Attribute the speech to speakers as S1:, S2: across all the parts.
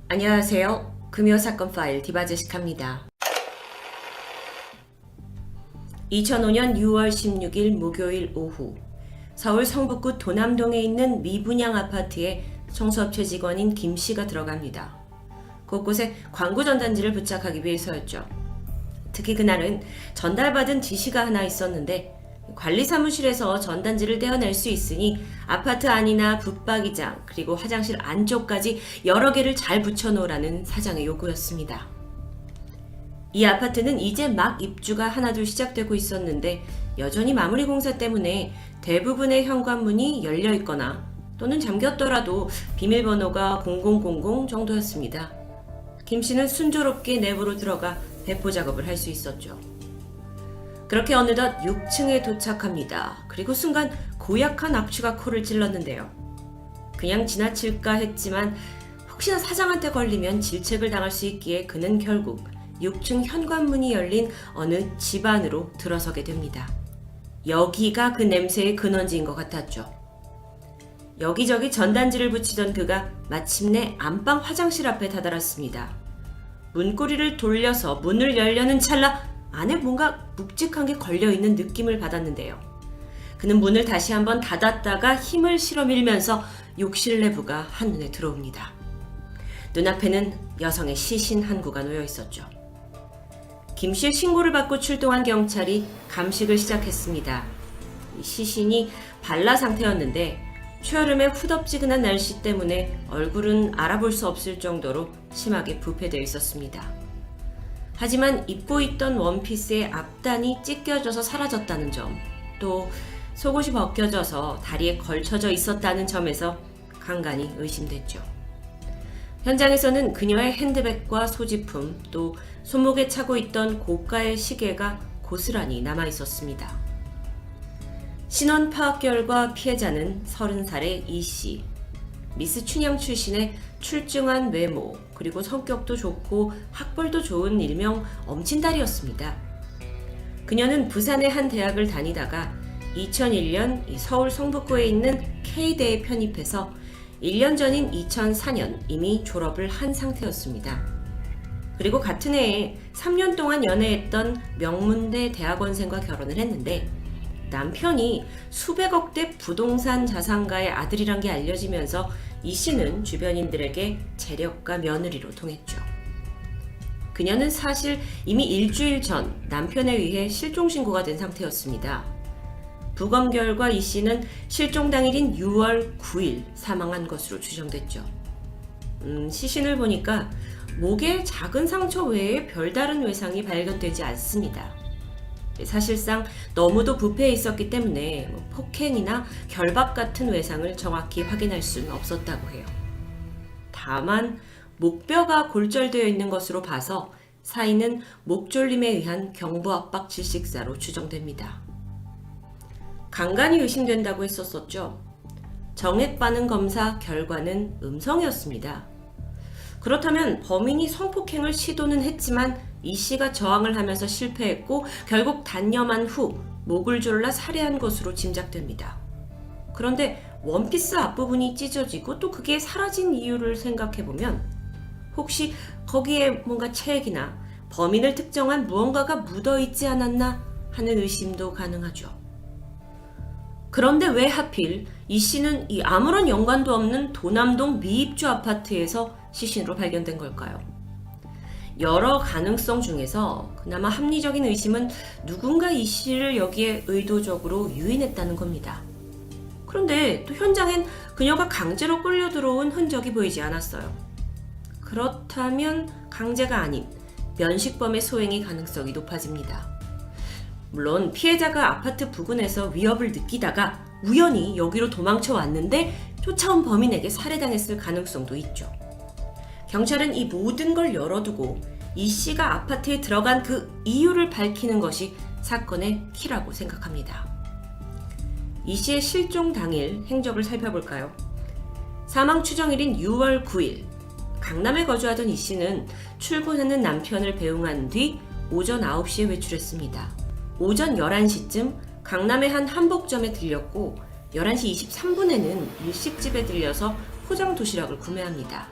S1: 안녕하세요. 금요사건 파일 디바제식합니다. 2005년 6월 16일 목요일 오후 서울 성북구 도남동에 있는 미분양 아파트에 청소업체 직원인 김 씨가 들어갑니다. 곳곳에 광고 전단지를 부착하기 위해서였죠. 특히 그날은 전달받은 지시가 하나 있었는데 관리사무실에서 전단지를 떼어낼 수 있으니 아파트 안이나 붙박이장 그리고 화장실 안쪽까지 여러 개를 잘 붙여놓으라는 사장의 요구였습니다. 이 아파트는 이제 막 입주가 하나둘 시작되고 있었는데 여전히 마무리 공사 때문에 대부분의 현관문이 열려 있거나 또는 잠겼더라도 비밀번호가 0000 정도였습니다. 김 씨는 순조롭게 내부로 들어가 배포 작업을 할 수 있었죠. 그렇게 어느덧 6층에 도착합니다. 그리고 순간 고약한 악취가 코를 찔렀는데요. 그냥 지나칠까 했지만 혹시나 사장한테 걸리면 질책을 당할 수 있기에 그는 결국 6층 현관문이 열린 어느 집 안으로 들어서게 됩니다. 여기가 그 냄새의 근원지인 것 같았죠. 여기저기 전단지를 붙이던 그가 마침내 안방 화장실 앞에 다다랐습니다. 문고리를 돌려서 문을 열려는 찰나 안에 뭔가 묵직한 게 걸려있는 느낌을 받았는데요. 그는 문을 다시 한번 닫았다가 힘을 실어 밀면서 욕실 내부가 한눈에 들어옵니다. 눈앞에는 여성의 시신 한 구가 놓여 있었죠. 김 씨의 신고를 받고 출동한 경찰이 감식을 시작했습니다. 시신이 발라 상태였는데 초여름의 후덥지근한 날씨 때문에 얼굴은 알아볼 수 없을 정도로 심하게 부패되어 있었습니다. 하지만 입고 있던 원피스의 앞단이 찢겨져서 사라졌다는 점, 또 속옷이 벗겨져서 다리에 걸쳐져 있었다는 점에서 간간히 의심됐죠. 현장에서는 그녀의 핸드백과 소지품, 또 손목에 차고 있던 고가의 시계가 고스란히 남아 있었습니다. 신원 파악 결과 피해자는 30살의 이 씨, 미스 춘향 출신의 출중한 외모, 그리고 성격도 좋고 학벌도 좋은 일명 엄친딸이었습니다. 그녀는 부산의 한 대학을 다니다가 2001년 서울 성북구에 있는 K대에 편입해서 1년 전인 2004년 이미 졸업을 한 상태였습니다. 그리고 같은 해에 3년 동안 연애했던 명문대 대학원생과 결혼을 했는데 남편이 수백억대 부동산 자산가의 아들이란 게 알려지면서 이 씨는 주변인들에게 재력가 며느리로 통했죠. 그녀는 사실 이미 일주일 전 남편에 의해 실종신고가 된 상태였습니다. 부검 결과 이 씨는 실종 당일인 6월 9일 사망한 것으로 추정됐죠. 시신을 보니까 목에 작은 상처 외에 별다른 외상이 발견되지 않습니다. 사실상 너무도 부패해 있었기 때문에 폭행이나 결박 같은 외상을 정확히 확인할 수는 없었다고 해요. 다만 목뼈가 골절되어 있는 것으로 봐서 사인은 목졸림에 의한 경부압박 질식사로 추정됩니다. 간간히 의심된다고 했었었죠. 정액 반응 검사 결과는 음성이었습니다. 그렇다면 범인이 성폭행을 시도는 했지만 이 씨가 저항을 하면서 실패했고 결국 단념한 후 목을 졸라 살해한 것으로 짐작됩니다. 그런데 원피스 앞부분이 찢어지고 또 그게 사라진 이유를 생각해보면 혹시 거기에 뭔가 체액이나 범인을 특정한 무언가가 묻어있지 않았나 하는 의심도 가능하죠. 그런데 왜 하필 이 씨는 이 아무런 연관도 없는 도남동 미입주 아파트에서 시신으로 발견된 걸까요? 여러 가능성 중에서 그나마 합리적인 의심은 누군가 이 씨를 여기에 의도적으로 유인했다는 겁니다. 그런데 또 현장엔 그녀가 강제로 끌려 들어온 흔적이 보이지 않았어요. 그렇다면 강제가 아닌 면식범의 소행의 가능성이 높아집니다. 물론 피해자가 아파트 부근에서 위협을 느끼다가 우연히 여기로 도망쳐 왔는데 쫓아온 범인에게 살해당했을 가능성도 있죠. 경찰은 이 모든 걸 열어두고 이 씨가 아파트에 들어간 그 이유를 밝히는 것이 사건의 키라고 생각합니다. 이 씨의 실종 당일 행적을 살펴볼까요? 사망 추정일인 6월 9일 강남에 거주하던 이 씨는 출근하는 남편을 배웅한 뒤 오전 9시에 외출했습니다. 오전 11시쯤 강남의 한 한복점에 들렸고 11시 23분에는 일식집에 들려서 포장 도시락을 구매합니다.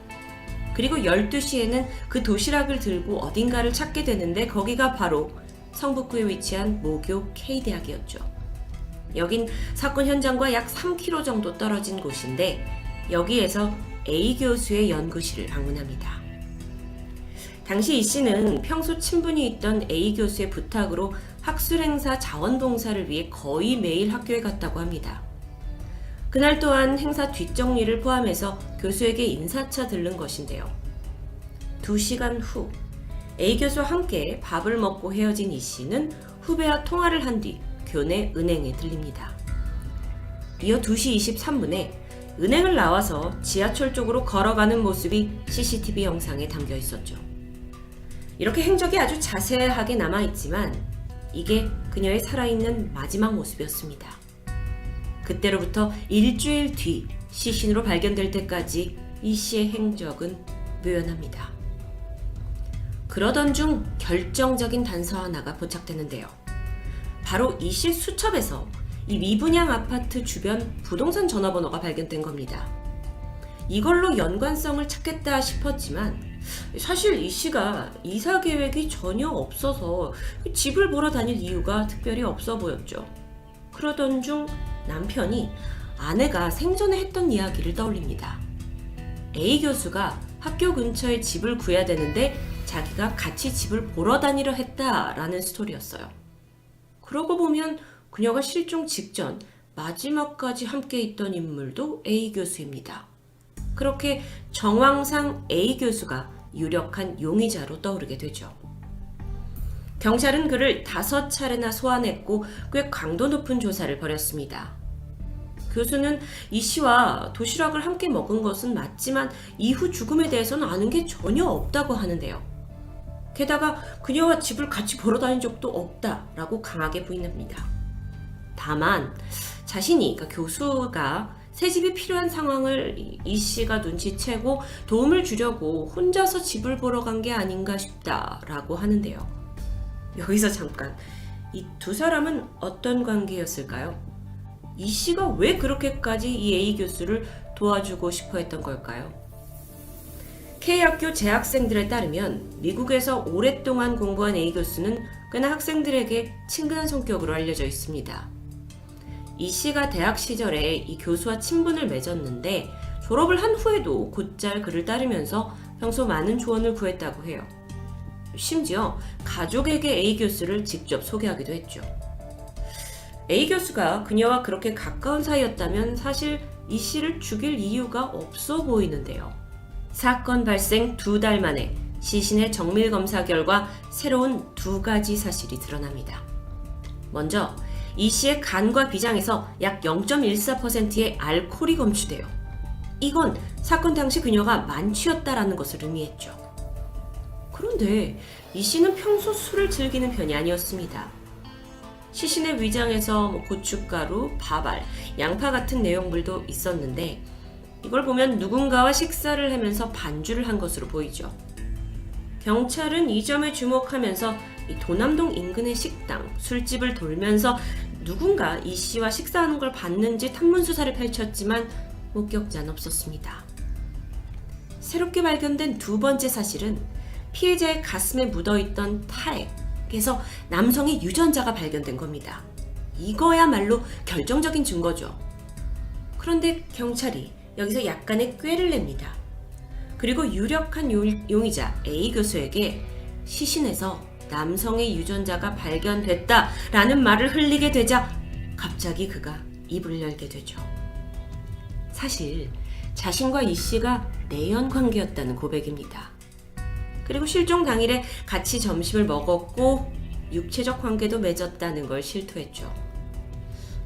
S1: 그리고 12시에는 그 도시락을 들고 어딘가를 찾게 되는데 거기가 바로 성북구에 위치한 모교 K대학이었죠. 여긴 사건 현장과 약 3km 정도 떨어진 곳인데 여기에서 A 교수의 연구실을 방문합니다. 당시 이 씨는 평소 친분이 있던 A 교수의 부탁으로 학술행사 자원봉사를 위해 거의 매일 학교에 갔다고 합니다. 그날 또한 행사 뒷정리를 포함해서 교수에게 인사차 들른 것인데요. 2시간 후 A 교수와 함께 밥을 먹고 헤어진 이 씨는 후배와 통화를 한 뒤 교내 은행에 들립니다. 이어 2시 23분에 은행을 나와서 지하철 쪽으로 걸어가는 모습이 CCTV 영상에 담겨 있었죠. 이렇게 행적이 아주 자세하게 남아있지만 이게 그녀의 살아있는 마지막 모습이었습니다. 그때로부터 일주일 뒤 시신으로 발견될 때까지 이 씨의 행적은 묘연합니다. 그러던 중 결정적인 단서 하나가 포착되는데요. 바로 이 씨 수첩에서 이 미분양 아파트 주변 부동산 전화번호가 발견된 겁니다. 이걸로 연관성을 찾겠다 싶었지만 사실 이 씨가 이사 계획이 전혀 없어서 집을 보러 다닐 이유가 특별히 없어 보였죠. 그러던 중 남편이 아내가 생전에 했던 이야기를 떠올립니다. A 교수가 학교 근처에 집을 구해야 되는데 자기가 같이 집을 보러 다니려 했다라는 스토리였어요. 그러고 보면 그녀가 실종 직전 마지막까지 함께 있던 인물도 A 교수입니다. 그렇게 정황상 A 교수가 유력한 용의자로 떠오르게 되죠. 경찰은 그를 5차례나 소환했고 꽤 강도 높은 조사를 벌였습니다. 교수는 이 씨와 도시락을 함께 먹은 것은 맞지만 이후 죽음에 대해서는 아는 게 전혀 없다고 하는데요. 게다가 그녀와 집을 같이 보러 다닌 적도 없다라고 강하게 부인합니다. 다만 자신이, 그러니까 교수가 새 집이 필요한 상황을 이 씨가 눈치채고 도움을 주려고 혼자서 집을 보러 간 게 아닌가 싶다라고 하는데요. 여기서 잠깐, 이 두 사람은 어떤 관계였을까요? 이 씨가 왜 그렇게까지 이 A 교수를 도와주고 싶어 했던 걸까요? K학교 재학생들에 따르면 미국에서 오랫동안 공부한 A 교수는 꽤나 학생들에게 친근한 성격으로 알려져 있습니다. 이 씨가 대학 시절에 이 교수와 친분을 맺었는데 졸업을 한 후에도 곧잘 그를 따르면서 평소 많은 조언을 구했다고 해요. 심지어 가족에게 A 교수를 직접 소개하기도 했죠. A 교수가 그녀와 그렇게 가까운 사이였다면 사실 이 씨를 죽일 이유가 없어 보이는데요. 사건 발생 2달 만에 시신의 정밀 검사 결과 새로운 2가지 사실이 드러납니다. 먼저 이 씨의 간과 비장에서 약 0.14%의 알코올이 검출돼요. 이건 사건 당시 그녀가 만취였다라는 것을 의미했죠. 그런데 이 씨는 평소 술을 즐기는 편이 아니었습니다. 시신의 위장에서 고춧가루, 밥알, 양파 같은 내용물도 있었는데 이걸 보면 누군가와 식사를 하면서 반주를 한 것으로 보이죠. 경찰은 이 점에 주목하면서 이 도남동 인근의 식당, 술집을 돌면서 누군가 이 씨와 식사하는 걸 봤는지 탐문 수사를 펼쳤지만 목격자는 없었습니다. 새롭게 발견된 2번째 사실은 피해자의 가슴에 묻어있던 타액에서 남성의 유전자가 발견된 겁니다. 이거야말로 결정적인 증거죠. 그런데 경찰이 여기서 약간의 꾀를 냅니다. 그리고 유력한 용의자 A 교수에게 시신에서 남성의 유전자가 발견됐다라는 말을 흘리게 되자 갑자기 그가 입을 열게 되죠. 사실 자신과 이 씨가 내연 관계였다는 고백입니다. 그리고 실종 당일에 같이 점심을 먹었고 육체적 관계도 맺었다는 걸 실토했죠.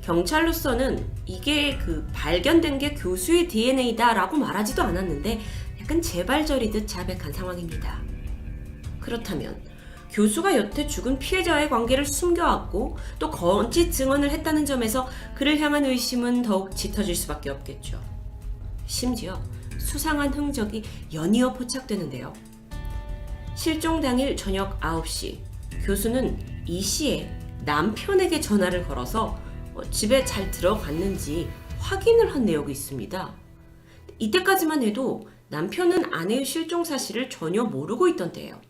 S1: 경찰로서는 이게 발견된 게 교수의 DNA다라고 말하지도 않았는데 약간 재발절이듯 자백한 상황입니다. 그렇다면 교수가 여태 죽은 피해자와의 관계를 숨겨왔고 또 거짓 증언을 했다는 점에서 그를 향한 의심은 더욱 짙어질 수밖에 없겠죠. 심지어 수상한 흔적이 연이어 포착되는데요. 실종 당일 저녁 9시 교수는 이 씨의 남편에게 전화를 걸어서 집에 잘 들어갔는지 확인을 한 내역이 있습니다. 이때까지만 해도 남편은 아내의 실종 사실을 전혀 모르고 있던 때예요.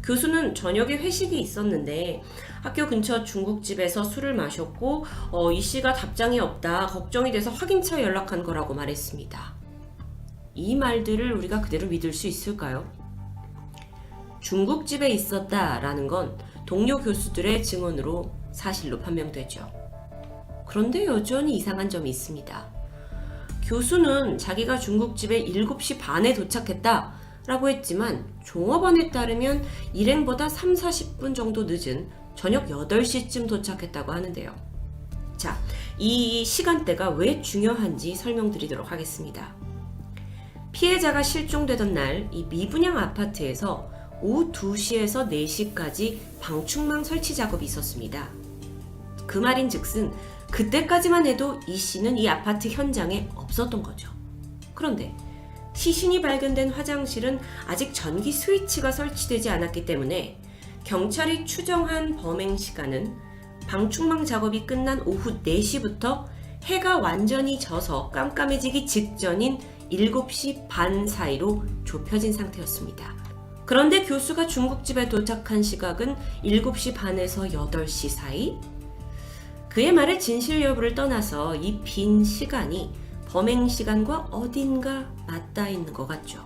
S1: 교수는 저녁에 회식이 있었는데 학교 근처 중국집에서 술을 마셨고 이 씨가 답장이 없다 걱정이 돼서 확인차 연락한 거라고 말했습니다. 이 말들을 우리가 그대로 믿을 수 있을까요? 중국집에 있었다라는 건 동료 교수들의 증언으로 사실로 판명되죠. 그런데 여전히 이상한 점이 있습니다. 교수는 자기가 중국집에 7시 반에 도착했다 라고 했지만 종업원에 따르면 일행보다 30-40분 정도 늦은 저녁 8시쯤 도착했다고 하는데요. 자, 이 시간대가 왜 중요한지 설명드리도록 하겠습니다. 피해자가 실종되던 날 이 미분양 아파트에서 오후 2시에서 4시까지 방충망 설치 작업이 있었습니다. 그 말인즉슨 그때까지만 해도 이 씨는 이 아파트 현장에 없었던 거죠. 그런데 시신이 발견된 화장실은 아직 전기 스위치가 설치되지 않았기 때문에 경찰이 추정한 범행 시간은 방충망 작업이 끝난 오후 4시부터 해가 완전히 져서 깜깜해지기 직전인 7시 반 사이로 좁혀진 상태였습니다. 그런데 교수가 중국집에 도착한 시각은 7시 반에서 8시 사이? 그의 말의 진실 여부를 떠나서 이 빈 시간이 범행 시간과 어딘가 맞닿아 있는 것 같죠.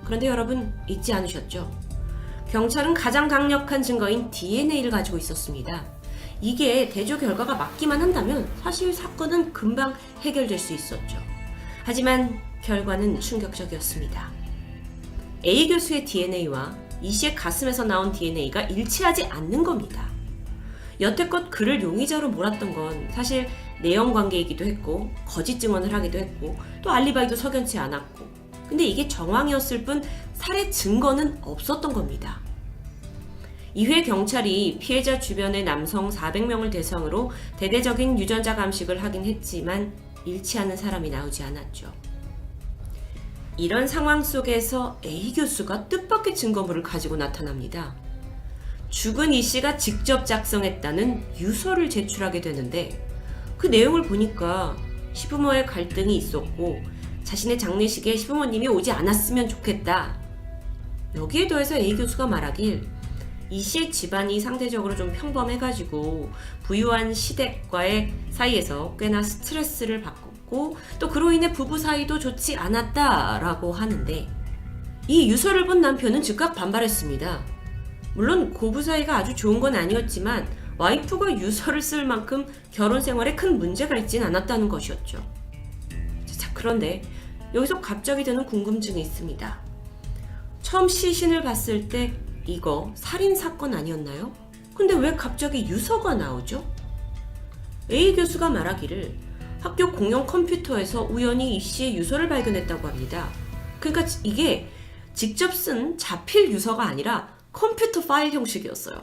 S1: 그런데 여러분 잊지 않으셨죠? 경찰은 가장 강력한 증거인 DNA를 가지고 있었습니다. 이게 대조 결과가 맞기만 한다면 사실 사건은 금방 해결될 수 있었죠. 하지만 결과는 충격적이었습니다. A 교수의 DNA와 이 씨의 가슴에서 나온 DNA가 일치하지 않는 겁니다. 여태껏 그를 용의자로 몰았던 건 사실 내연 관계이기도 했고 거짓 증언을 하기도 했고 또 알리바이도 석연치 않았고 근데 이게 정황이었을 뿐 살해 증거는 없었던 겁니다. 이후에 경찰이 피해자 주변의 남성 400명을 대상으로 대대적인 유전자 감식을 하긴 했지만 일치하는 사람이 나오지 않았죠. 이런 상황 속에서 A 교수가 뜻밖의 증거물을 가지고 나타납니다. 죽은 이 씨가 직접 작성했다는 유서를 제출하게 되는데 그 내용을 보니까 시부모의 갈등이 있었고 자신의 장례식에 시부모님이 오지 않았으면 좋겠다. 여기에 더해서 A 교수가 말하길 이 씨의 집안이 상대적으로 좀 평범해가지고 부유한 시댁과의 사이에서 꽤나 스트레스를 받고 또 그로 인해 부부 사이도 좋지 않았다라고 하는데 이 유서를 본 남편은 즉각 반발했습니다. 물론 고부 사이가 아주 좋은 건 아니었지만 와이프가 유서를 쓸 만큼 결혼 생활에 큰 문제가 있진 않았다는 것이었죠. 자, 그런데 여기서 갑자기 드는 궁금증이 있습니다. 처음 시신을 봤을 때 이거 살인사건 아니었나요? 근데 왜 갑자기 유서가 나오죠? A 교수가 말하기를 학교 공용 컴퓨터에서 우연히 이 씨의 유서를 발견했다고 합니다. 그러니까 이게 직접 쓴 자필 유서가 아니라 컴퓨터 파일 형식이었어요.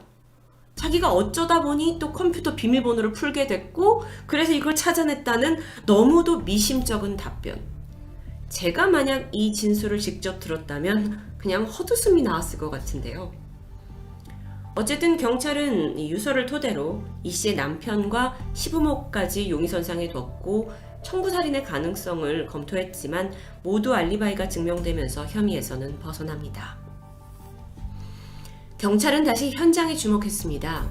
S1: 자기가 어쩌다 보니 또 컴퓨터 비밀번호를 풀게 됐고 그래서 이걸 찾아냈다는 너무도 미심쩍은 답변. 제가 만약 이 진술을 직접 들었다면 그냥 헛웃음이 나왔을 것 같은데요. 어쨌든 경찰은 이 유서를 토대로 이 씨의 남편과 시부모까지 용의선상에 뒀고 청부살인의 가능성을 검토했지만 모두 알리바이가 증명되면서 혐의에서는 벗어납니다. 경찰은 다시 현장에 주목했습니다.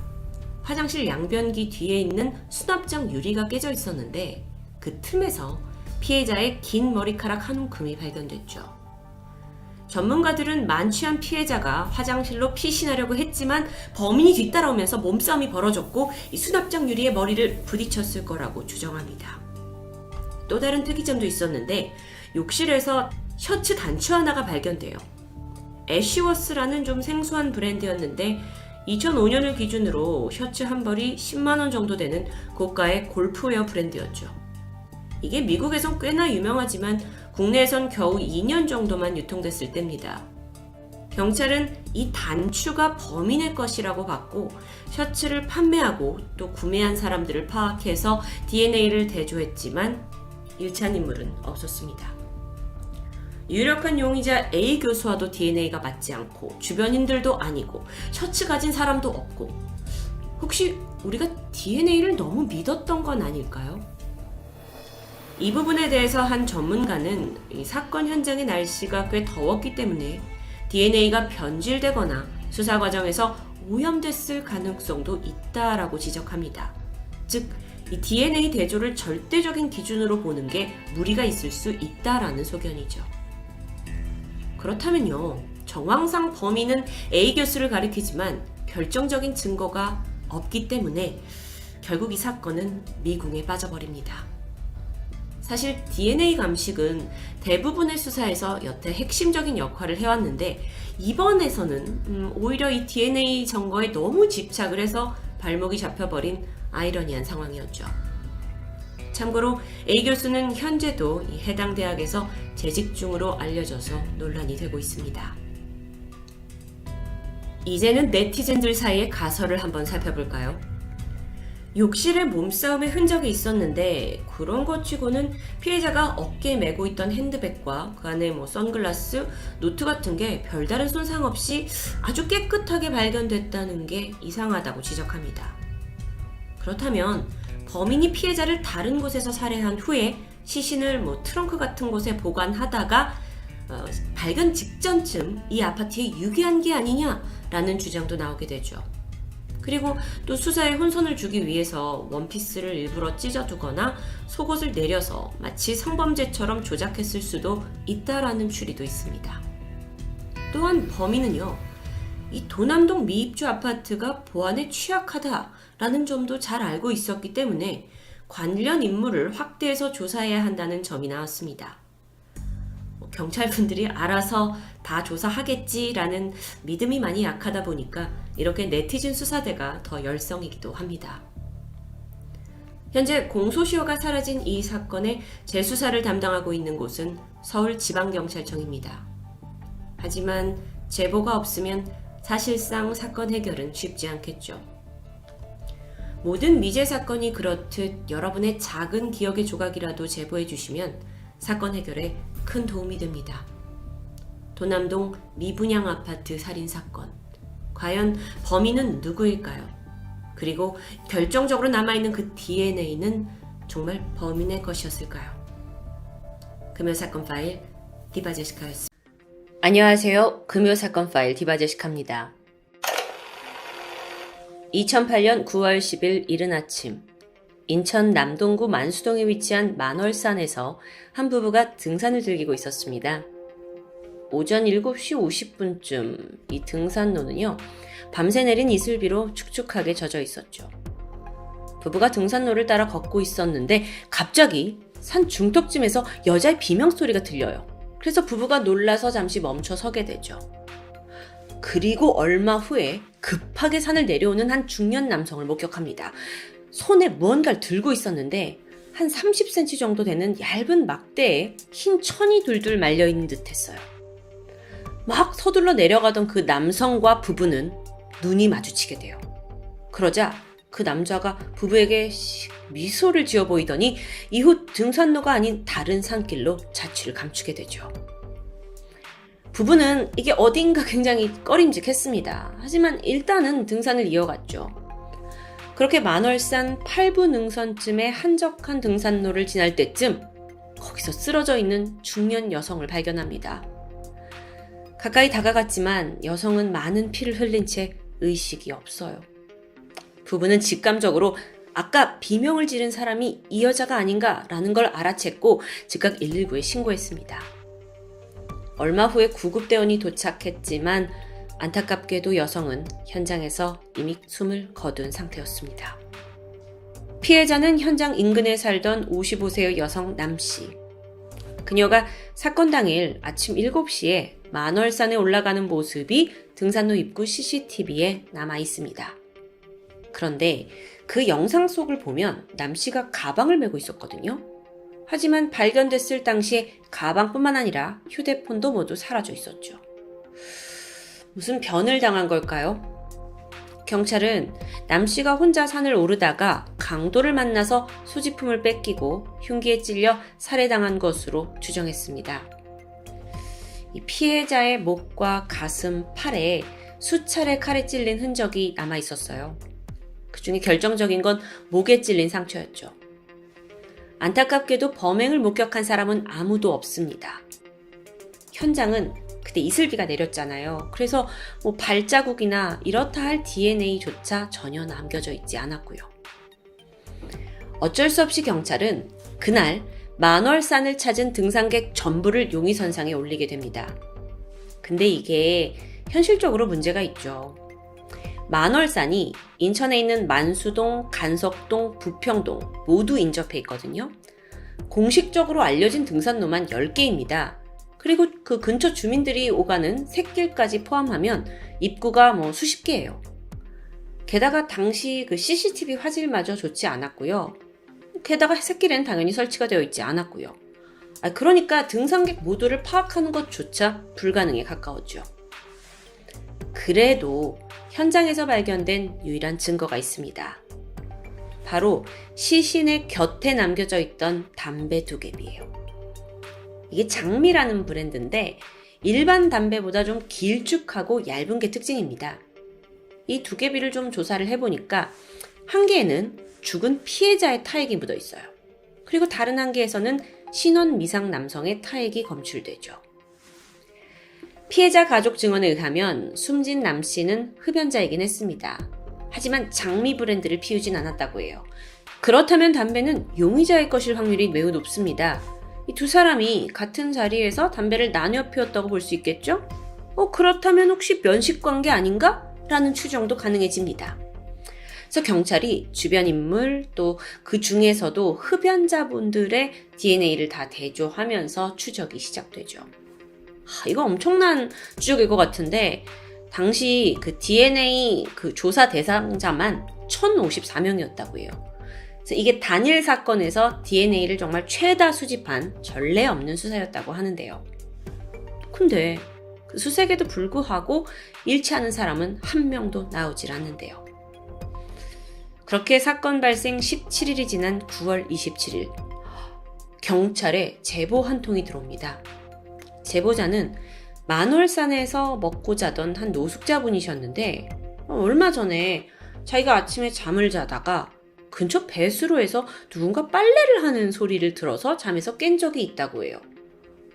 S1: 화장실 양변기 뒤에 있는 수납장 유리가 깨져 있었는데 그 틈에서 피해자의 긴 머리카락 한 움큼이 발견됐죠. 전문가들은 만취한 피해자가 화장실로 피신하려고 했지만 범인이 뒤따라오면서 몸싸움이 벌어졌고 이 수납장 유리에 머리를 부딪혔을 거라고 추정합니다. 또 다른 특이점도 있었는데 욕실에서 셔츠 단추 하나가 발견돼요. 애쉬워스라는 좀 생소한 브랜드였는데 2005년을 기준으로 셔츠 한 벌이 10만 원 정도 되는 고가의 골프웨어 브랜드였죠. 이게 미국에선 꽤나 유명하지만 국내에선 겨우 2년 정도만 유통됐을 때입니다. 경찰은 이 단추가 범인의 것이라고 봤고 셔츠를 판매하고 또 구매한 사람들을 파악해서 DNA를 대조했지만 일치한 인물은 없었습니다. 유력한 용의자 A 교수와도 DNA가 맞지 않고 주변인들도 아니고 셔츠 가진 사람도 없고 혹시 우리가 DNA를 너무 믿었던 건 아닐까요? 이 부분에 대해서 한 전문가는 이 사건 현장의 날씨가 꽤 더웠기 때문에 DNA가 변질되거나 수사 과정에서 오염됐을 가능성도 있다라고 지적합니다. 즉, 이 DNA 대조를 절대적인 기준으로 보는 게 무리가 있을 수 있다라는 소견이죠. 그렇다면요, 정황상 범인은 A 교수를 가리키지만 결정적인 증거가 없기 때문에 결국 이 사건은 미궁에 빠져버립니다. 사실 DNA 감식은 대부분의 수사에서 여태 핵심적인 역할을 해왔는데 이번에서는 오히려 이 DNA 증거에 너무 집착을 해서 발목이 잡혀버린 아이러니한 상황이었죠. 참고로 A 교수는 현재도 이 해당 대학에서 재직 중으로 알려져서 논란이 되고 있습니다. 이제는 네티즌들 사이의 가설을 한번 살펴볼까요? 욕실에 몸싸움의 흔적이 있었는데 그런 것 치고는 피해자가 어깨에 메고 있던 핸드백과 그 안에 선글라스, 노트 같은 게 별다른 손상 없이 아주 깨끗하게 발견됐다는 게 이상하다고 지적합니다. 그렇다면 범인이 피해자를 다른 곳에서 살해한 후에 시신을 트렁크 같은 곳에 보관하다가 발견 직전쯤 이 아파트에 유기한 게 아니냐라는 주장도 나오게 되죠. 그리고 또 수사에 혼선을 주기 위해서 원피스를 일부러 찢어두거나 속옷을 내려서 마치 성범죄처럼 조작했을 수도 있다라는 추리도 있습니다. 또한 범인은요, 이 도남동 미입주 아파트가 보안에 취약하다라는 점도 잘 알고 있었기 때문에 관련 인물을 확대해서 조사해야 한다는 점이 나왔습니다. 경찰분들이 알아서 다 조사하겠지라는 믿음이 많이 약하다 보니까 이렇게 네티즌 수사대가 더 열성이기도 합니다. 현재 공소시효가 사라진 이 사건의 재수사를 담당하고 있는 곳은 서울지방경찰청입니다. 하지만 제보가 없으면 사실상 사건 해결은 쉽지 않겠죠. 모든 미제 사건이 그렇듯 여러분의 작은 기억의 조각이라도 제보해 주시면 사건 해결에 큰 도움이 됩니다. 도남동 미분양 아파트 살인사건. 과연 범인은 누구일까요? 그리고 결정적으로 남아있는 그 DNA는 정말 범인의 것이었을까요? 금요사건 파일 디바제시카였습니다. 안녕하세요. 금요사건 파일 디바제시카입니다. 2008년 9월 10일 이른 아침, 인천 남동구 만수동에 위치한 만월산에서 한 부부가 등산을 즐기고 있었습니다. 오전 7시 50분쯤 이 등산로는요, 밤새 내린 이슬비로 축축하게 젖어 있었죠. 부부가 등산로를 따라 걷고 있었는데 갑자기 산 중턱쯤에서 여자의 비명소리가 들려요. 그래서 부부가 놀라서 잠시 멈춰 서게 되죠. 그리고 얼마 후에 급하게 산을 내려오는 한 중년 남성을 목격합니다. 손에 무언가를 들고 있었는데 한 30cm 정도 되는 얇은 막대에 흰 천이 둘둘 말려있는 듯 했어요. 막 서둘러 내려가던 그 남성과 부부는 눈이 마주치게 돼요. 그러자 그 남자가 부부에게 미소를 지어 보이더니 이후 등산로가 아닌 다른 산길로 자취를 감추게 되죠. 부부는 이게 어딘가 굉장히 꺼림직했습니다. 하지만 일단은 등산을 이어갔죠. 그렇게 만월산 8부 능선쯤의 한적한 등산로를 지날 때쯤 거기서 쓰러져 있는 중년 여성을 발견합니다. 가까이 다가갔지만 여성은 많은 피를 흘린 채 의식이 없어요. 부부는 직감적으로 아까 비명을 지른 사람이 이 여자가 아닌가라는 걸 알아챘고 즉각 119에 신고했습니다. 얼마 후에 구급대원이 도착했지만 안타깝게도 여성은 현장에서 이미 숨을 거둔 상태였습니다. 피해자는 현장 인근에 살던 55세의 여성 남씨. 그녀가 사건 당일 아침 7시에 만월산에 올라가는 모습이 등산로 입구 CCTV에 남아 있습니다. 그런데 그 영상 속을 보면 남씨가 가방을 메고 있었거든요. 하지만 발견됐을 당시에 가방뿐만 아니라 휴대폰도 모두 사라져 있었죠. 무슨 변을 당한 걸까요? 경찰은 남씨가 혼자 산을 오르다가 강도를 만나서 소지품을 뺏기고 흉기에 찔려 살해당한 것으로 추정했습니다. 이 피해자의 목과 가슴, 팔에 수차례 칼에 찔린 흔적이 남아 있었어요. 그중에 결정적인 건 목에 찔린 상처였죠. 안타깝게도 범행을 목격한 사람은 아무도 없습니다. 현장은 그때 이슬비가 내렸잖아요. 그래서 발자국이나 이렇다 할 DNA조차 전혀 남겨져 있지 않았고요. 어쩔 수 없이 경찰은 그날 만월산을 찾은 등산객 전부를 용의선상에 올리게 됩니다. 근데 이게 현실적으로 문제가 있죠. 만월산이 인천에 있는 만수동, 간석동, 부평동 모두 인접해 있거든요. 공식적으로 알려진 등산로만 10개입니다. 그리고 그 근처 주민들이 오가는 샛길까지 포함하면 입구가 수십 개예요. 게다가 당시 그 CCTV 화질마저 좋지 않았고요. 게다가 샛길에는 당연히 설치가 되어 있지 않았고요. 그러니까 등산객 모두를 파악하는 것조차 불가능에 가까웠죠. 그래도 현장에서 발견된 유일한 증거가 있습니다. 바로 시신의 곁에 남겨져 있던 담배 2갭이에요. 이게 장미라는 브랜드인데 일반 담배보다 좀 길쭉하고 얇은 게 특징입니다. 이 2개비를 좀 조사를 해보니까 한 개에는 죽은 피해자의 타액이 묻어 있어요. 그리고 다른 한 개에서는 신원 미상 남성의 타액이 검출되죠. 피해자 가족 증언에 의하면 숨진 남 씨는 흡연자이긴 했습니다. 하지만 장미 브랜드를 피우진 않았다고 해요. 그렇다면 담배는 용의자의 것일 확률이 매우 높습니다. 이 두 사람이 같은 자리에서 담배를 나뉘어 피웠다고 볼 수 있겠죠? 그렇다면 혹시 면식관계 아닌가? 라는 추정도 가능해집니다. 그래서 경찰이 주변 인물 또 그 중에서도 흡연자분들의 DNA를 다 대조하면서 추적이 시작되죠. 이거 엄청난 추적일 것 같은데 당시 그 DNA 그 조사 대상자만 1,054명이었다고 해요. 그래서 이게 단일 사건에서 DNA를 정말 최다 수집한 전례 없는 수사였다고 하는데요. 근데 그 수색에도 불구하고 일치하는 사람은 한 명도 나오질 않는데요. 그렇게 사건 발생 17일이 지난 9월 27일 경찰에 제보 한 통이 들어옵니다. 제보자는 만월산에서 먹고 자던 한 노숙자분이셨는데 얼마 전에 자기가 아침에 잠을 자다가 근처 배수로에서 누군가 빨래를 하는 소리를 들어서 잠에서 깬 적이 있다고 해요.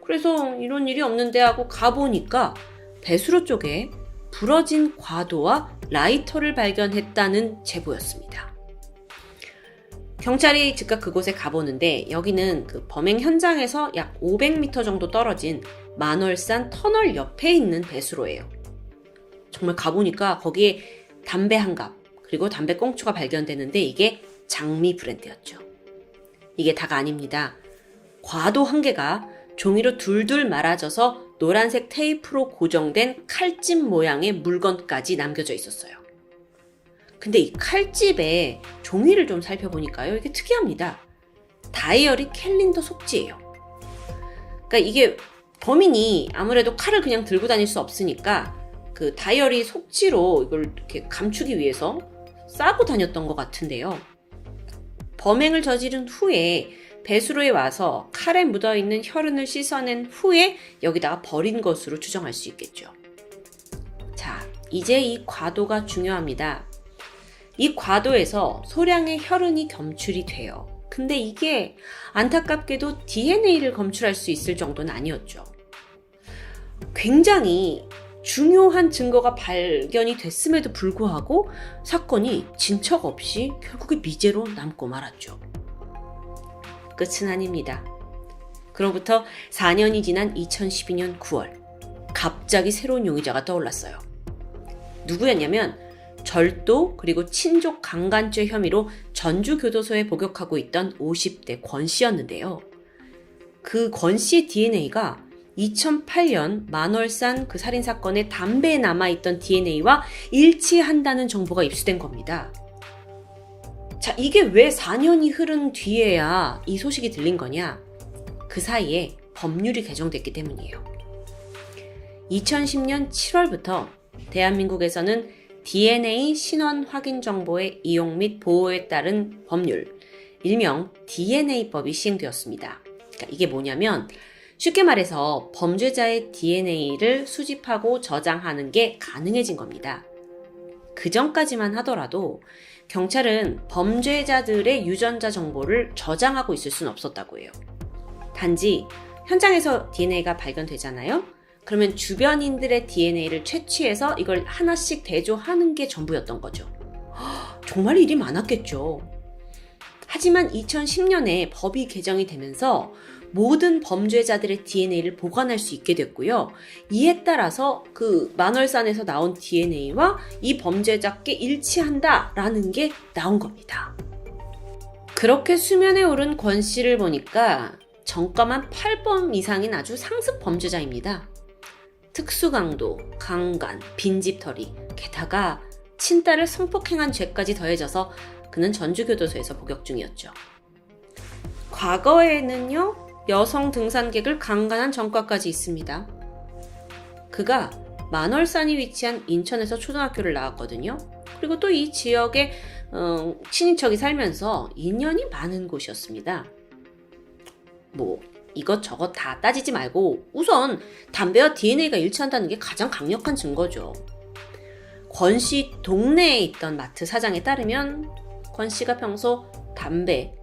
S1: 그래서 이런 일이 없는데 하고 가보니까 배수로 쪽에 부러진 과도와 라이터를 발견했다는 제보였습니다. 경찰이 즉각 그곳에 가보는데 여기는 그 범행 현장에서 약 500m 정도 떨어진 만월산 터널 옆에 있는 배수로예요. 정말 가보니까 거기에 담배 한 갑 그리고 담배 꽁초가 발견되는데 이게 장미 브랜드였죠. 이게 다가 아닙니다. 과도 한 개가 종이로 둘둘 말아져서 노란색 테이프로 고정된 칼집 모양의 물건까지 남겨져 있었어요. 근데 이 칼집에 종이를 좀 살펴보니까요. 이게 특이합니다. 다이어리 캘린더 속지예요. 그러니까 이게 범인이 아무래도 칼을 그냥 들고 다닐 수 없으니까 그 다이어리 속지로 이걸 이렇게 감추기 위해서 싸고 다녔던 것 같은데요. 범행을 저지른 후에 배수로에 와서 칼에 묻어있는 혈흔을 씻어낸 후에 여기다가 버린 것으로 추정할 수 있겠죠. 자, 이제 이 과도가 중요합니다. 이 과도에서 소량의 혈흔이 검출이 돼요. 근데 이게 안타깝게도 DNA를 검출할 수 있을 정도는 아니었죠. 굉장히 중요한 증거가 발견이 됐음에도 불구하고 사건이 진척 없이 결국에 미제로 남고 말았죠. 끝은 아닙니다. 그로부터 4년이 지난 2012년 9월 갑자기 새로운 용의자가 떠올랐어요. 누구였냐면 절도 그리고 친족 강간죄 혐의로 전주교도소에 복역하고 있던 50대 권 씨였는데요. 그 권 씨의 DNA가 2008년 만월산 그 살인사건의 담배에 남아있던 DNA와 일치한다는 정보가 입수된 겁니다. 자, 이게 왜 4년이 흐른 뒤에야 이 소식이 들린 거냐? 그 사이에 법률이 개정됐기 때문이에요. 2010년 7월부터 대한민국에서는 DNA 신원 확인 정보의 이용 및 보호에 따른 법률, 일명 DNA법이 시행되었습니다. 그러니까 이게 뭐냐면 쉽게 말해서 범죄자의 DNA를 수집하고 저장하는 게 가능해진 겁니다. 그 전까지만 하더라도 경찰은 범죄자들의 유전자 정보를 저장하고 있을 수는 없었다고 해요. 단지 현장에서 DNA가 발견되잖아요. 그러면 주변인들의 DNA를 채취해서 이걸 하나씩 대조하는 게 전부였던 거죠. 정말 일이 많았겠죠. 하지만 2010년에 법이 개정이 되면서 모든 범죄자들의 DNA를 보관할 수 있게 됐고요. 이에 따라서 그 만월산에서 나온 DNA와 이 범죄자께 일치한다라는 게 나온 겁니다. 그렇게 수면에 오른 권 씨를 보니까 전과만 8범 이상인 아주 상습 범죄자입니다. 특수강도, 강간, 빈집털이, 게다가 친딸을 성폭행한 죄까지 더해져서 그는 전주교도소에서 복역 중이었죠. 과거에는요, 여성 등산객을 강간한 전과까지 있습니다. 그가 만월산이 위치한 인천에서 초등학교를 나왔거든요. 그리고 또 이 지역에 친인척이 살면서 인연이 많은 곳이었습니다. 뭐 이것저것 다 따지지 말고 우선 담배와 DNA가 일치한다는 게 가장 강력한 증거죠. 권 씨 동네에 있던 마트 사장에 따르면 권 씨가 평소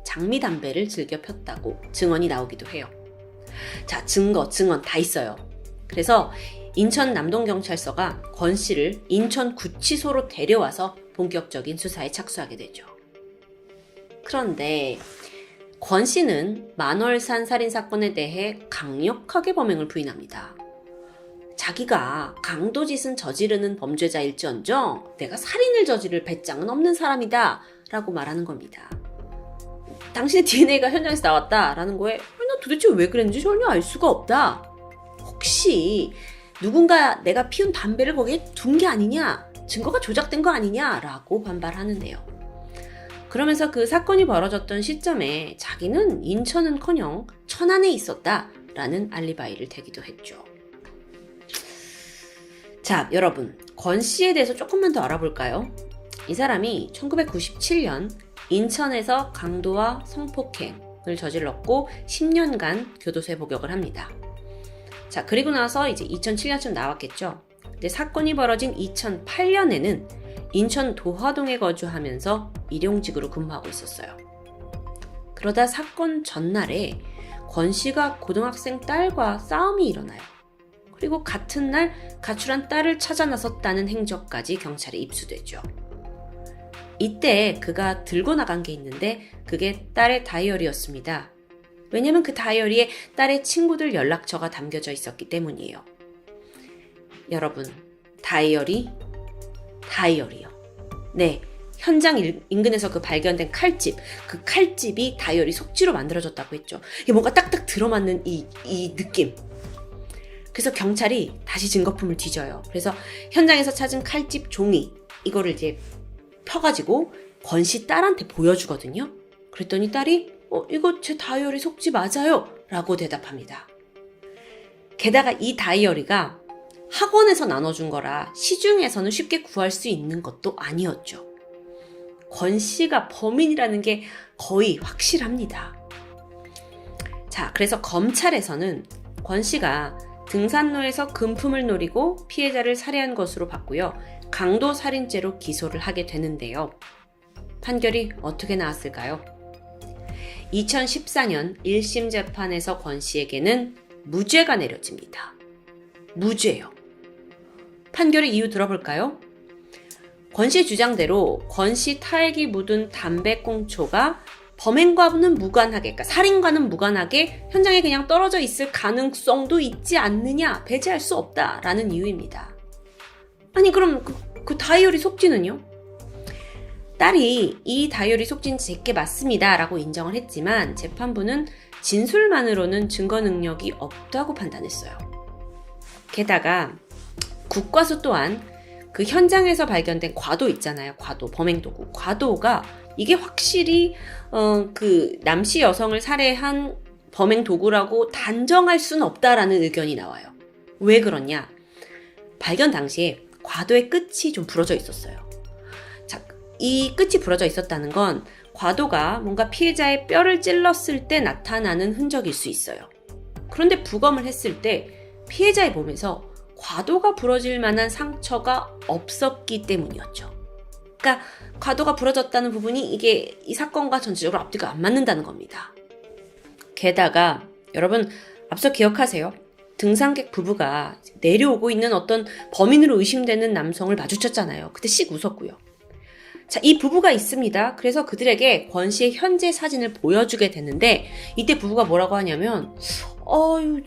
S1: 장미 담배를 즐겨 폈다고 증언이 나오기도 해요. 자, 증언 다 있어요. 그래서 인천 남동경찰서가 권 씨를 인천 구치소로 데려와서 본격적인 수사에 착수하게 되죠. 그런데 권 씨는 만월산 살인사건에 대해 강력하게 범행을 부인합니다. 자기가 강도짓은 저지르는 범죄자일지언정 내가 살인을 저지를 배짱은 없는 사람이다 라고 말하는 겁니다. 당신의 DNA가 현장에서 나왔다라는 거에 나 도대체 왜 그랬는지 전혀 알 수가 없다. 혹시 누군가 내가 피운 담배를 거기에 둔 게 아니냐? 증거가 조작된 거 아니냐라고 반발하는데요. 그러면서 그 사건이 벌어졌던 시점에 자기는 인천은커녕 천안에 있었다라는 알리바이를 대기도 했죠. 자, 여러분, 권 씨에 대해서 조금만 더 알아볼까요? 이 사람이 1997년 인천에서 강도와 성폭행을 저질렀고 10년간 교도소에 복역을 합니다. 자, 그리고 나서 이제 2007년쯤 나왔겠죠. 근데 사건이 벌어진 2008년에는 인천 도화동에 거주하면서 일용직으로 근무하고 있었어요. 그러다 사건 전날에 권 씨가 고등학생 딸과 싸움이 일어나요. 그리고 같은 날 가출한 딸을 찾아 나섰다는 행적까지 경찰에 입수되죠. 이때 그가 들고 나간 게 있는데 그게 딸의 다이어리였습니다. 왜냐면 그 다이어리에 딸의 친구들 연락처가 담겨져 있었기 때문이에요. 여러분, 다이어리요. 네, 현장 인근에서 그 발견된 칼집, 그 칼집이 다이어리 속지로 만들어졌다고 했죠. 이게 뭔가 딱딱 들어맞는 이 느낌. 그래서 경찰이 다시 증거품을 뒤져요. 그래서 현장에서 찾은 칼집 종이, 이거를 이제 펴가지고 권 씨 딸한테 보여주거든요. 그랬더니 딸이 이거 제 다이어리 속지 맞아요 라고 대답합니다. 게다가 이 다이어리가 학원에서 나눠준 거라 시중에서는 쉽게 구할 수 있는 것도 아니었죠. 권 씨가 범인이라는 게 거의 확실합니다. 자, 그래서 검찰에서는 권 씨가 등산로에서 금품을 노리고 피해자를 살해한 것으로 봤고요. 강도살인죄로 기소를 하게 되는데요. 판결이 어떻게 나왔을까요? 2014년 1심 재판에서 권 씨에게는 무죄가 내려집니다. 무죄요. 판결의 이유 들어볼까요? 권 씨의 주장대로 권 씨 타액이 묻은 담배꽁초가 범행과는 무관하게, 그러니까 살인과는 무관하게 현장에 그냥 떨어져 있을 가능성도 있지 않느냐, 배제할 수 없다라는 이유입니다. 아니, 그럼 그 다이어리 속지는요? 딸이 이 다이어리 속지는 제게 맞습니다 라고 인정을 했지만 재판부는 진술만으로는 증거 능력이 없다고 판단했어요. 게다가 국과수 또한 그 현장에서 발견된 과도 있잖아요. 과도, 범행도구. 과도가 이게 확실히 그 남씨 여성을 살해한 범행도구라고 단정할 수는 없다라는 의견이 나와요. 왜 그러냐? 발견 당시에 과도의 끝이 좀 부러져 있었어요. 자, 이 끝이 부러져 있었다는 건 과도가 뭔가 피해자의 뼈를 찔렀을 때 나타나는 흔적일 수 있어요. 그런데 부검을 했을 때 피해자의 몸에서 과도가 부러질 만한 상처가 없었기 때문이었죠. 그러니까 과도가 부러졌다는 부분이 이게 이 사건과 전체적으로 앞뒤가 안 맞는다는 겁니다. 게다가 여러분 앞서 기억하세요. 등산객 부부가 내려오고 있는 어떤 범인으로 의심되는 남성을 마주쳤잖아요. 그때 씩 웃었고요. 자, 이 부부가 있습니다. 그래서 그들에게 권 씨의 현재 사진을 보여주게 됐는데 이때 부부가 뭐라고 하냐면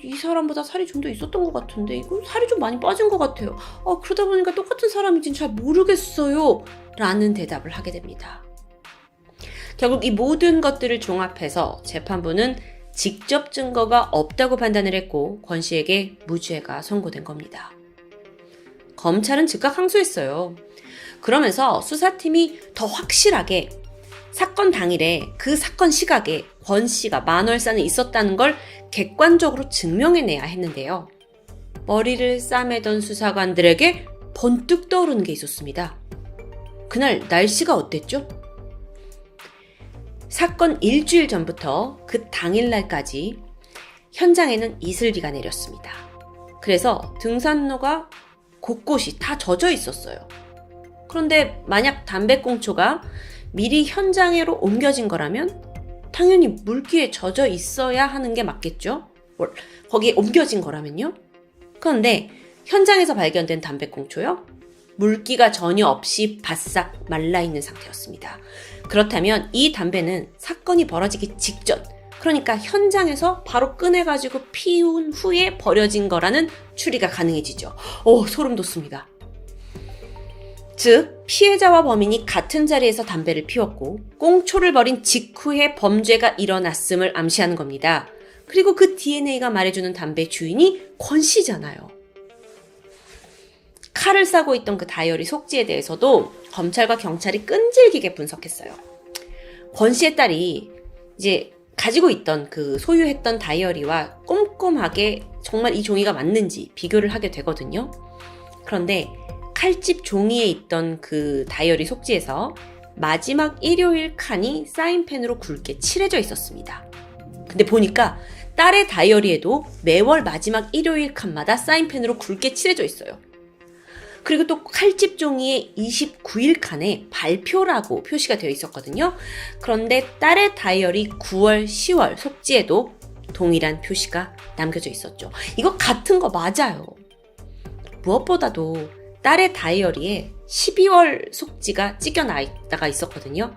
S1: 이 사람보다 살이 좀 더 있었던 것 같은데 이거 살이 좀 많이 빠진 것 같아요. 그러다 보니까 똑같은 사람인지는 잘 모르겠어요. 라는 대답을 하게 됩니다. 결국 이 모든 것들을 종합해서 재판부는 직접 증거가 없다고 판단을 했고 권 씨에게 무죄가 선고된 겁니다. 검찰은 즉각 항소했어요. 그러면서 수사팀이 더 확실하게 사건 당일에 그 사건 시각에 권 씨가 만월산에 있었다는 걸 객관적으로 증명해내야 했는데요. 머리를 싸매던 수사관들에게 번뜩 떠오르는 게 있었습니다. 그날 날씨가 어땠죠? 사건 일주일 전부터 그 당일날까지 현장에는 이슬비가 내렸습니다. 그래서 등산로가 곳곳이 다 젖어 있었어요. 그런데 만약 담배꽁초가 미리 현장으로 옮겨진 거라면 당연히 물기에 젖어 있어야 하는 게 맞겠죠? 거기에 옮겨진 거라면요? 그런데 현장에서 발견된 담배꽁초요? 물기가 전혀 없이 바싹 말라있는 상태였습니다. 그렇다면 이 담배는 사건이 벌어지기 직전, 그러니까 현장에서 바로 꺼내가지고 피운 후에 버려진 거라는 추리가 가능해지죠. 소름 돋습니다. 즉, 피해자와 범인이 같은 자리에서 담배를 피웠고 꽁초를 버린 직후에 범죄가 일어났음을 암시하는 겁니다. 그리고 그 DNA가 말해주는 담배 주인이 권 씨잖아요. 칼을 싸고 있던 그 다이어리 속지에 대해서도 검찰과 경찰이 끈질기게 분석했어요. 권 씨의 딸이 이제 가지고 있던 그 소유했던 다이어리와 꼼꼼하게 정말 이 종이가 맞는지 비교를 하게 되거든요. 그런데 칼집 종이에 있던 그 다이어리 속지에서 마지막 일요일 칸이 사인펜으로 굵게 칠해져 있었습니다. 근데 보니까 딸의 다이어리에도 매월 마지막 일요일 칸마다 사인펜으로 굵게 칠해져 있어요. 그리고 또 칼집 종이에 29일 칸에 발표라고 표시가 되어 있었거든요. 그런데 딸의 다이어리 9월, 10월 속지에도 동일한 표시가 남겨져 있었죠. 이거 같은 거 맞아요. 무엇보다도 딸의 다이어리에 12월 속지가 찍혀 나가 있었거든요.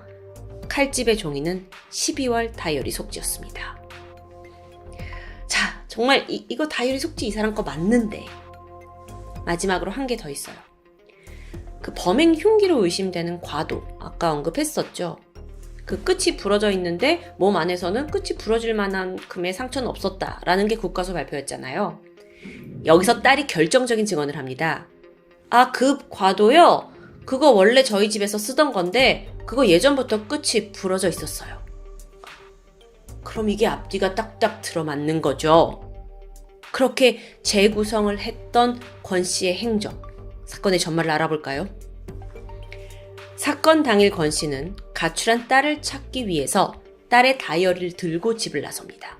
S1: 칼집의 종이는 12월 다이어리 속지였습니다. 자, 정말 이거 다이어리 속지 이 사람 거 맞는데 마지막으로 한 개 더 있어요. 그 범행 흉기로 의심되는 과도, 아까 언급했었죠. 그 끝이 부러져 있는데 몸 안에서는 끝이 부러질 만큼의 상처는 없었다라는 게 국과수 발표였잖아요. 여기서 딸이 결정적인 증언을 합니다. 그 과도요? 그거 원래 저희 집에서 쓰던 건데 그거 예전부터 끝이 부러져 있었어요. 그럼 이게 앞뒤가 딱딱 들어맞는 거죠. 그렇게 재구성을 했던 권 씨의 행적, 사건의 전말을 알아볼까요? 사건 당일 권 씨는 가출한 딸을 찾기 위해서 딸의 다이어리를 들고 집을 나섭니다.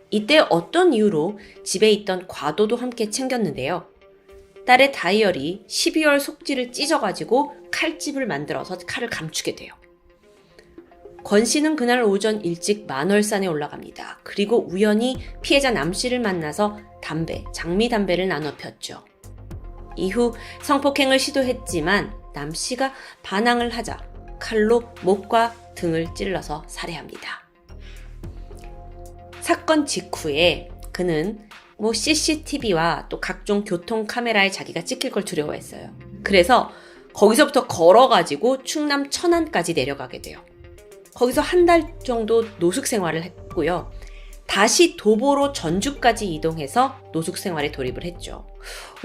S1: 이때 어떤 이유로 집에 있던 과도도 함께 챙겼는데요. 딸의 다이어리 12월 속지를 찢어가지고 칼집을 만들어서 칼을 감추게 돼요. 권 씨는 그날 오전 일찍 만월산에 올라갑니다. 그리고 우연히 피해자 남 씨를 만나서 장미 담배를 나눠 폈죠. 이후 성폭행을 시도했지만 남 씨가 반항을 하자 칼로 목과 등을 찔러서 살해합니다. 사건 직후에 그는 CCTV와 또 각종 교통 카메라에 자기가 찍힐 걸 두려워했어요. 그래서 거기서부터 걸어가지고 충남 천안까지 내려가게 돼요. 거기서 한 달 정도 노숙 생활을 했고요. 다시 도보로 전주까지 이동해서 노숙 생활에 돌입을 했죠.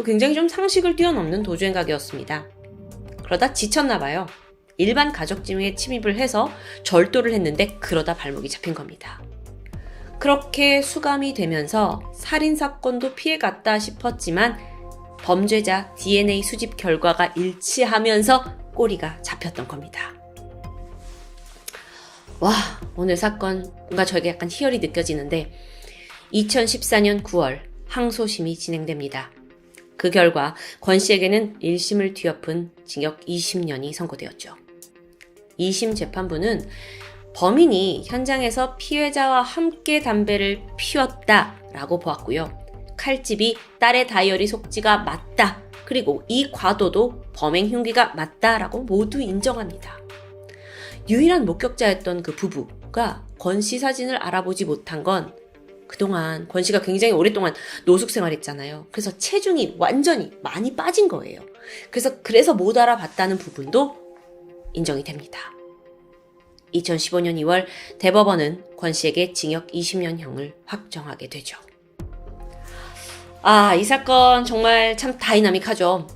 S1: 굉장히 좀 상식을 뛰어넘는 도주행각이었습니다. 그러다 지쳤나 봐요. 일반 가족집에 침입을 해서 절도를 했는데 그러다 발목이 잡힌 겁니다. 그렇게 수감이 되면서 살인사건도 피해갔다 싶었지만 범죄자 DNA 수집 결과가 일치하면서 꼬리가 잡혔던 겁니다. 와, 오늘 사건 뭔가 저에게 약간 희열이 느껴지는데 2014년 9월 항소심이 진행됩니다. 그 결과 권 씨에게는 1심을 뒤엎은 징역 20년이 선고되었죠. 2심 재판부는 범인이 현장에서 피해자와 함께 담배를 피웠다라고 보았고요. 칼집이 딸의 다이어리 속지가 맞다. 그리고 이 과도도 범행 흉기가 맞다라고 모두 인정합니다. 유일한 목격자였던 그 부부가 권 씨 사진을 알아보지 못한 건 그동안 권 씨가 굉장히 오랫동안 노숙 생활했잖아요. 그래서 체중이 완전히 많이 빠진 거예요. 그래서 못 알아봤다는 부분도 인정이 됩니다. 2015년 2월 대법원은 권 씨에게 징역 20년형을 확정하게 되죠. 이 사건 정말 참 다이나믹하죠.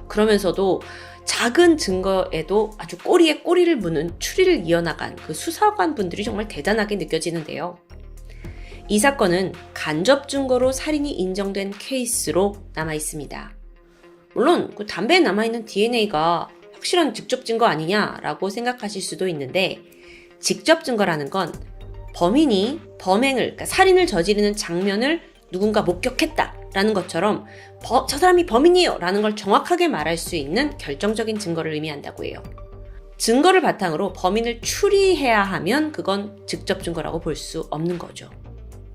S1: 그러면서도 작은 증거에도 아주 꼬리에 꼬리를 무는 추리를 이어나간 그 수사관 분들이 정말 대단하게 느껴지는데요. 이 사건은 간접 증거로 살인이 인정된 케이스로 남아 있습니다. 물론 그 담배에 남아있는 DNA가 확실한 직접 증거 아니냐라고 생각하실 수도 있는데, 직접 증거라는 건 범인이 그러니까 살인을 저지르는 장면을 누군가 목격했다라는 것처럼 저 사람이 범인이에요 라는 걸 정확하게 말할 수 있는 결정적인 증거를 의미한다고 해요. 증거를 바탕으로 범인을 추리해야 하면 그건 직접 증거라고 볼 수 없는 거죠.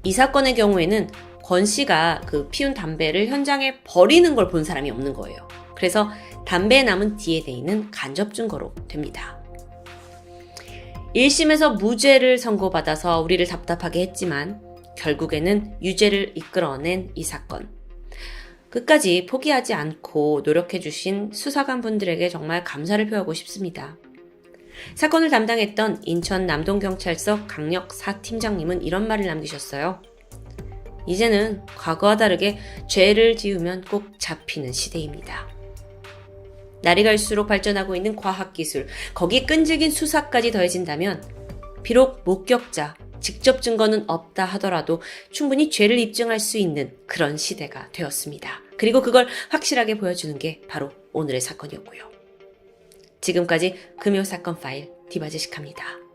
S1: 이 사건의 경우에는 권 씨가 그 피운 담배를 현장에 버리는 걸 본 사람이 없는 거예요. 그래서 담배에 남은 DNA는 간접 증거로 됩니다. 1심에서 무죄를 선고받아서 우리를 답답하게 했지만 결국에는 유죄를 이끌어낸 이 사건. 끝까지 포기하지 않고 노력해주신 수사관분들에게 정말 감사를 표하고 싶습니다. 사건을 담당했던 인천 남동경찰서 강력 4팀장님은 이런 말을 남기셨어요. 이제는 과거와 다르게 죄를 지으면 꼭 잡히는 시대입니다. 날이 갈수록 발전하고 있는 과학기술, 거기에 끈질긴 수사까지 더해진다면 비록 목격자, 직접 증거는 없다 하더라도 충분히 죄를 입증할 수 있는 그런 시대가 되었습니다. 그리고 그걸 확실하게 보여주는 게 바로 오늘의 사건이었고요. 지금까지 금요사건 파일 디바제식합니다.